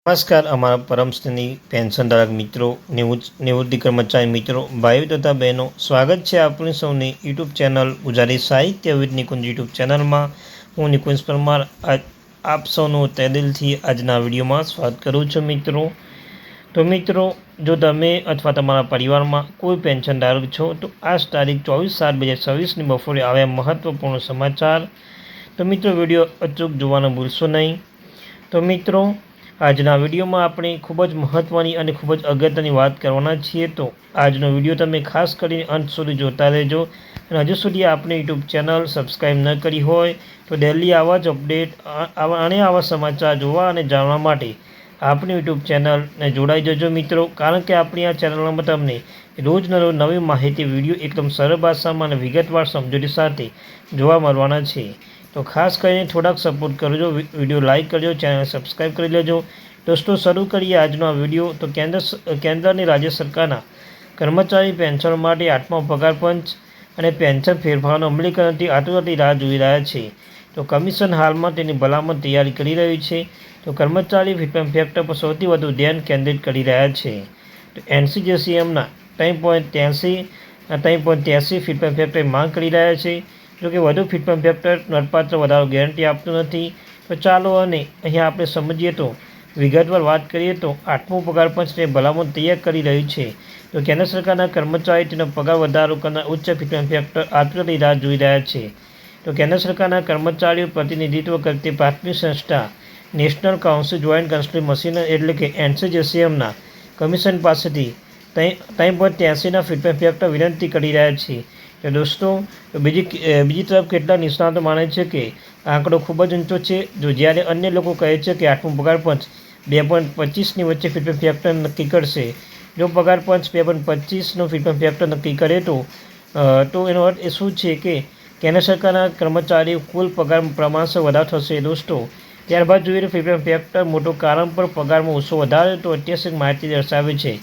નમસ્કાર અમારા પરમ સ્નેહી પેન્શનધારક મિત્રો, નિવૃત્તિ કર્મચારી મિત્રો, ભાઈઓ તથા બહેનો, સ્વાગત છે આપણી સૌની યુટ્યુબ ચેનલ ગુજરાતી સાહિત્ય વિદ નિકુંજ યુટ્યુબ ચેનલમાં. હું નિકુંજ પરમાર આપ સૌનું તહેદિલથી આજના વિડીયોમાં સ્વાગત કરું છું મિત્રો. તો મિત્રો, જો તમે અથવા તમારા પરિવારમાં કોઈ પેન્શનધારક છો તો આજ તારીખ 24/7/2024ની બપોરે આવ્યા મહત્વપૂર્ણ સમાચાર. તો મિત્રો, વિડીયો અચૂક જોવાનું ભૂલશો નહીં. તો મિત્રો, આજના વિડીયોમાં આપણે ખૂબ જ મહત્ત્વની અને ખૂબ જ અગત્યની વાત કરવાના છીએ. તો આજનો વિડીયો તમે ખાસ કરીને અંત સુધી જોતા રહેજો. અને હજુ સુધી આપણે યુટ્યુબ ચેનલ સબસ્ક્રાઈબ ન કરી હોય તો ડેલી આવા જ અપડેટ અને આવા સમાચાર જોવા અને જાણવા માટે આપણી યુટ્યુબ ચેનલને જોડાઈ જજો મિત્રો. કારણ કે આપણી આ ચેનલમાં તમને રોજ નવી માહિતી વિડીયો એકદમ સરળ ભાષામાં અને વિગતવાર સમજૂતી સાથે જોવા મળવાના છે. તો ખાસ કરીને થોડાક સપોર્ટ કરજો, વિડીયો લાઇક કરજો, ચેનલ સબસ્ક્રાઈબ કરી લેજો. દોસ્તો, શરૂ કરીએ આજનો આ વિડીયો. તો કેન્દ્ર અને રાજ્ય સરકારના કર્મચારી પેન્શન માટે 8મો પગાર પંચ અને પેન્શન ફેરફારનો અમલીકરણથી આતુરતાથી રાહ જોઈ રહ્યા છે. તો કમિશન હાલમાં તેની ભલામણ તૈયારી કરી રહ્યું છે. તો કર્મચારી ફિટમેન્ટ ફેક્ટર પર સૌથી વધુ ધ્યાન કેન્દ્રિત કરી રહ્યા છે. તો NCJCMના 3.83 ફિટમેન્ટ ફેક્ટરની માંગ કરી રહ્યા છે. જોકે વધુ ફિટમેન્ટ ફેક્ટર નોંધપાત્ર વધારો ગેરંટી આપતું નથી. તો ચાલો અને અહીંયા આપણે સમજીએ. તો વિગતવાર વાત કરીએ તો 8મો પગાર પંચને ભલામણ તૈયાર કરી રહ્યું છે. તો કેન્દ્ર સરકારના કર્મચારી તેનો પગાર વધારો કરનાર ઉચ્ચ ફિટમેન્ટ ફેક્ટર આતુરતાથી રાહ જોઈ રહ્યા છે. તો કેન્દ્ર સરકારના કર્મચારીઓ પ્રતિનિધિત્વ કરતી પ્રાથમિક સંસ્થા national council joint consulting machine એટલે કે NCJCMના કમિશન પાસેથી 3.83ના ફિટમેન્ટ ફેક્ટર વિનંતી કરી રહ્યા છે. તો દોસ્તો, બીજી તરફ કેટલાક નિષ્ણાતો માને છે કે આંકડો ખૂબ જ ઊંચો છે. જો જ્યારે અન્ય લોકો કહે છે કે 8મો પગાર પંચ 2.25ની વચ્ચે ફિટમેન્ટ ફેક્ટર નક્કી કરશે. જો પગાર પંચ 2.25નો ફિટમેન્ટ ફેક્ટર નક્કી કરે તો એનો અર્થ એ શું છે કે કેન્દ્ર સરકારના કર્મચારીઓ કુલ પગાર પ્રમાણસર વધારો થશે. દોસ્તો, ત્યારબાદ જોઈએ તો ફિટમેન્ટ ફેક્ટર મોટો કારણ પર પગારમાં ઓછો વધારો તો ઐતિહાસિક માહિતી દર્શાવે છે.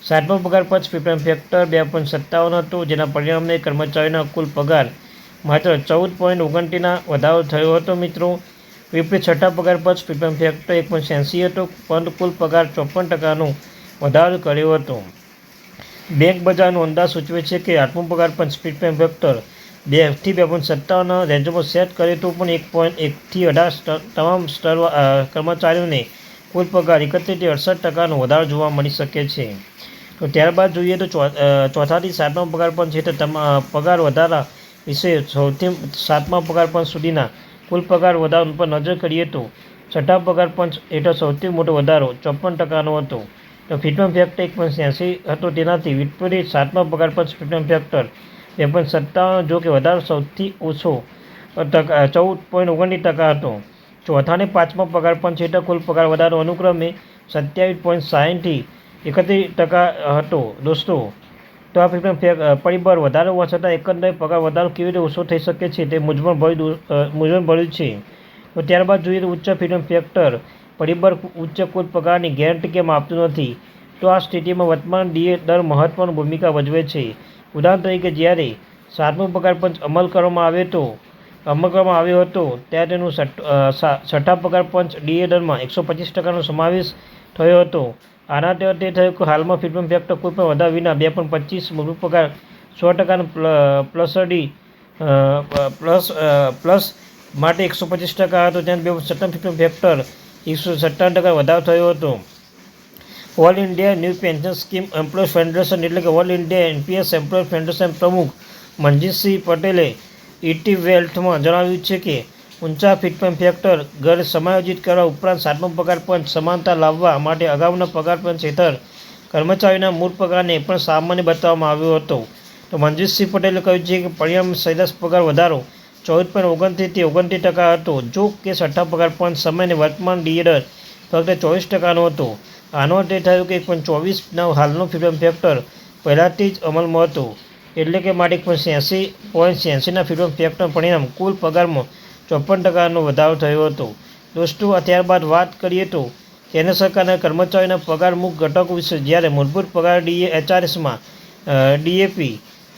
7મો પગાર પંચ ફિટમેન્ટ ફેક્ટર 2.57 હતો, જેના પરિણામે કર્મચારીઓના કુલ પગાર માત્ર 14.29ના વધારો થયો હતો મિત્રો. વિપરીત 6ઠ્ઠા પગાર પંચ ફિટમેન્ટ ફેક્ટર 1.86 હતો, પરંતુ કુલ પગાર 54%નો વધારો કર્યો હતો. બેંક બજારનો અંદાજ સૂચવે છે કે 8મો પગાર પંચ ફિટમેન્ટ ફેક્ટર 2થી 2.57ના રેન્જમાં સેટ કરે તો પણ 1.1થી 18 તમામ સ્તર કર્મચારીઓને કુલ પગાર 31.68%નો વધારો જોવા મળી શકે છે. તો ત્યારબાદ જોઈએ તો ચોથાથી 7મા પગાર પંચ હેઠળ પગાર વધારા વિશે 7મા પગાર પંચ સુધીના કુલ પગાર વધારો પર નજર કરીએ તો 6ઠ્ઠા પગાર પંચ હેઠળ સૌથી મોટો વધારો 54%નો હતો. તો ફિટમેન્ટ ફેક્ટર 1.86 હતો, તેનાથી વિપરીત 7મા પગાર પંચ ફિટમેન્ટ ફેક્ટર 2.57, જો કે વધારો સૌથી ઓછો 14.19% હતો. ચોથા અને 5મા પગાર પંચ હેઠળ કુલ પગાર વધારો અનુક્રમે 27.60 થી 31% હતો. દોસ્તો, તો આ ફિટમેન્ટ પરિબળ વધારો હોવા છતાં એકંદરે પગાર વધારો કેવી રીતે ઓછો થઈ શકે છે તે મૂંઝવણભર્યું છે. તો ત્યારબાદ જોઈએ તો ઉચ્ચ ફિટમેન્ટ ફેક્ટર પરિબળ ઉચ્ચ કુલ પગારની ગેરંટી કેમ આપતું નથી? તો આ સ્થિતિમાં વર્તમાન DA દર મહત્વની ભૂમિકા ભજવે છે. ઉદાહરણ તરીકે, જ્યારે 7મો પગાર પંચ અમલ કરવામાં આવ્યો હતો ત્યારે તેનું 6ઠ્ઠા પગાર પંચ DA દરમાં 125%નો સમાવેશ થયો હતો. આનાથી અર્થ એ થયો કે હાલમાં ફિટમેન્ટ ફેક્ટર કોઈપણ વધારા વિના 2.25 મૂળભૂત પગાર 100%નો પ્લસ માટે 125% હતો, ત્યાં 2.57 ફિટમેન્ટ ફેક્ટર 157% વધારો થયો હતો. All India new pension scheme employers federation એટલે કે all India NPS employers federation પ્રમુખ મનજીતસિંહ પટેલે ઇટી વેલ્થમાં જણાવ્યું છે કે ઊંચા ફિટમેન્ટ ફેક્ટર ઘર સમાયોજિત કરવા ઉપરાંત 7મો પગાર પંચ સમાનતા લાવવા માટે અગાઉના પગાર પંચ હેઠળ કર્મચારીઓના મૂળ પગારને પણ સામાન્ય બતાવવામાં આવ્યો હતો. તો મનજીતસિંહ પટેલે કહ્યું છે કે પરિણામે સરેરાશ પગાર વધારો 14.29 થી 29% હતો, જો કે 6ઠ્ઠા પગાર પંચ સમયને વર્તમાન DA દર ફક્ત 24%નો હતો. આનો અર્થ એ થયો કે 1.24ના હાલનો ફિટમેન્ટ ફેક્ટર પહેલાથી જ અમલમાં હતો, એટલે કે માટે 1.86ના ફિટમેન્ટ ફેક્ટર પરિણામ કુલ પગારમાં 54%નો વધારો થયો હતો. દોસ્તો, ત્યારબાદ વાત કરીએ તો કેન્દ્ર સરકારના કર્મચારીઓના પગાર મુખ્ય ઘટકો વિશે. જ્યારે મૂળભૂત પગાર HRSમાં DAP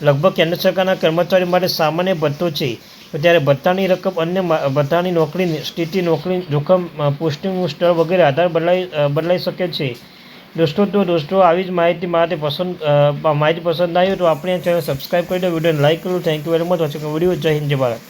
લગભગ કેન્દ્ર સરકારના કર્મચારીઓ માટે સામાન્ય ભથ્થો છે, તો ત્યારે ભથ્થાની રકમ અન્ય ભથ્થાની નોકરીની સ્થિતિ, નોકરી જોખમ, પોસ્ટિંગનું સ્તર વગેરે આધાર બદલાઈ શકે છે. દોસ્તો આવી જ માહિતી માહિતી પસંદ આવી તો આપણે આ ચેનલ સબસ્ક્રાઈબ કરી દો, વિડીયોને લાઈક કરો. Thank you very much watching video. જય હિન્દ, જય ભારત.